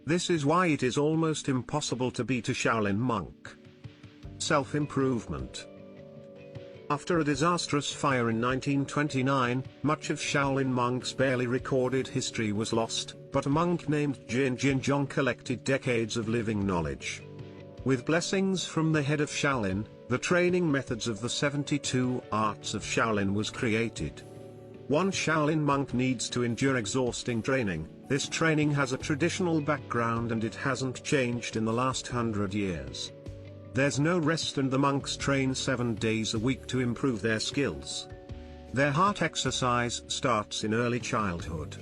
This is why it is almost impossible to beat a Shaolin monk. Self-improvement. After a disastrous fire in 1929, much of Shaolin monks' barely recorded history was lost, but a monk named Jin Jinzhong collected decades of living knowledge. With blessings from the head of Shaolin, the training methods of the 72 arts of Shaolin was created. One Shaolin monk needs to endure exhausting training. This training has a traditional background and it hasn't changed in the last 100 years. There's no rest and the monks train 7 days a week to improve their skills. Their heart exercise starts in early childhood.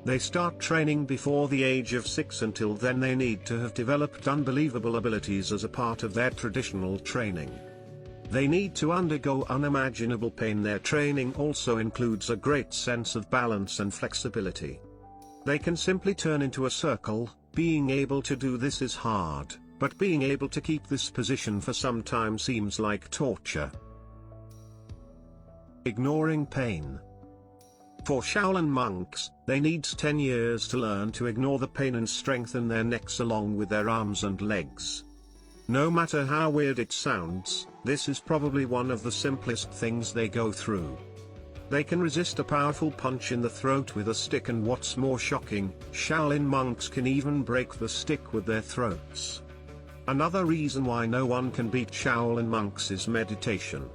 They start training before the age of 6. Until then they need to have developed unbelievable abilities as a part of their traditional training. They need to undergo unimaginable pain. Their training also includes a great sense of balance and flexibility. They can simply turn into a circle. Being able to do this is hard, but being able to keep this position for some time seems like torture. Ignoring pain. For Shaolin monks, they need 10 years to learn to ignore the pain and strengthen their necks along with their arms and legs. No matter how weird it sounds, this is probably one of the simplest things they go through. They can resist a powerful punch in the throat with a stick, and what's more shocking, Shaolin monks can even break the stick with their throats. Another reason why no one can beat Shaolin monks is meditation.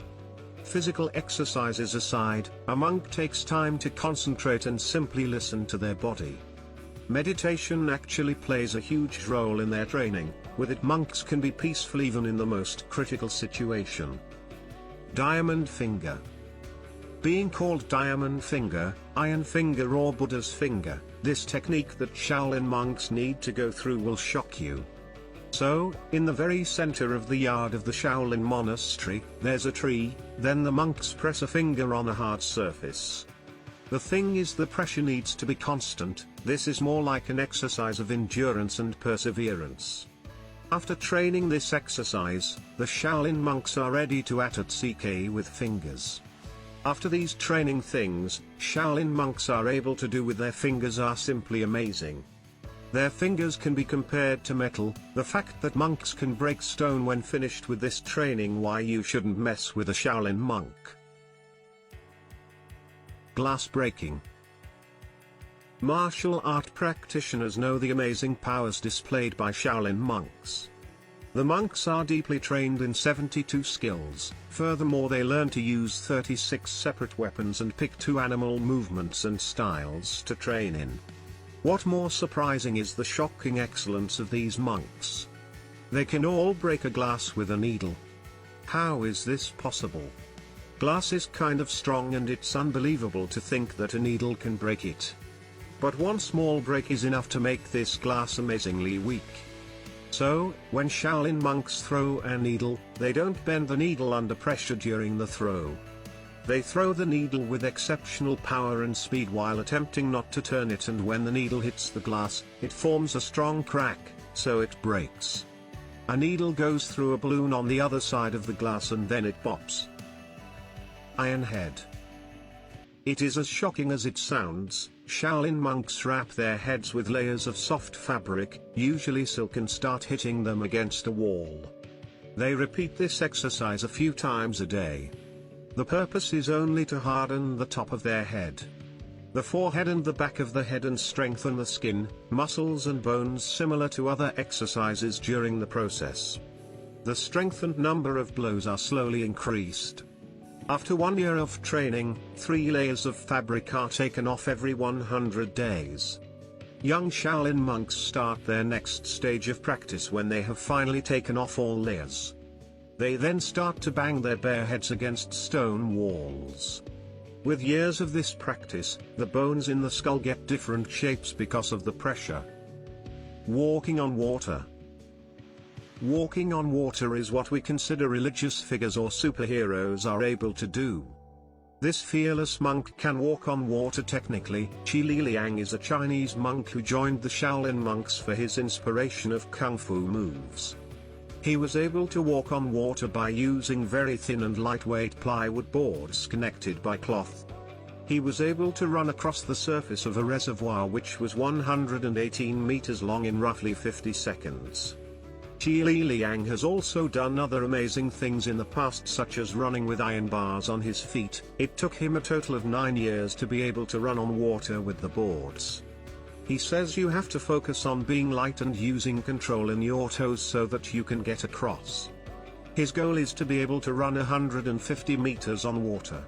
Physical exercises aside, a monk takes time to concentrate and simply listen to their body. Meditation actually plays a huge role in their training. With it, monks can be peaceful even in the most critical situation. Diamond finger. Being called diamond finger, iron finger or Buddha's finger, this technique that Shaolin monks need to go through will shock you. So, in the very center of the yard of the Shaolin monastery, there's a tree, then the monks press a finger on a hard surface. The thing is, the pressure needs to be constant. This is more like an exercise of endurance and perseverance. After training this exercise, the Shaolin monks are ready to attack CK with fingers. After these training things, Shaolin monks are able to do with their fingers are simply amazing. Their fingers can be compared to metal. The fact that monks can break stone when finished with this training, why you shouldn't mess with a Shaolin monk. Glass breaking. Martial art practitioners know the amazing powers displayed by Shaolin monks. The monks are deeply trained in 72 skills. Furthermore, they learn to use 36 separate weapons and pick 2 animal movements and styles to train in. What more surprising is the shocking excellence of these monks. They can all break a glass with a needle. How is this possible? Glass is kind of strong and it's unbelievable to think that a needle can break it. But one small break is enough to make this glass amazingly weak. So, when Shaolin monks throw a needle, they don't bend the needle under pressure during the throw. They throw the needle with exceptional power and speed while attempting not to turn it, and when the needle hits the glass, it forms a strong crack, so it breaks. A needle goes through a balloon on the other side of the glass and then it pops. Iron head. It is as shocking as it sounds. Shaolin monks wrap their heads with layers of soft fabric, usually silk, and start hitting them against a wall. They repeat this exercise a few times a day. The purpose is only to harden the top of their head, the forehead and the back of the head, and strengthen the skin, muscles and bones similar to other exercises during the process. The strength and number of blows are slowly increased. After 1 year of training, 3 layers of fabric are taken off every 100 days. Young Shaolin monks start their next stage of practice when they have finally taken off all layers. They then start to bang their bare heads against stone walls. With years of this practice, the bones in the skull get different shapes because of the pressure. Walking on water. Walking on water is what we consider religious figures or superheroes are able to do. This fearless monk can walk on water technically. Qi Liliang is a Chinese monk who joined the Shaolin monks for his inspiration of kung fu moves. He was able to walk on water by using very thin and lightweight plywood boards connected by cloth. He was able to run across the surface of a reservoir which was 118 meters long in roughly 50 seconds. Li Liang has also done other amazing things in the past, such as running with iron bars on his feet. It took him a total of 9 years to be able to run on water with the boards. He says you have to focus on being light and using control in your toes so that you can get across. His goal is to be able to run 150 meters on water.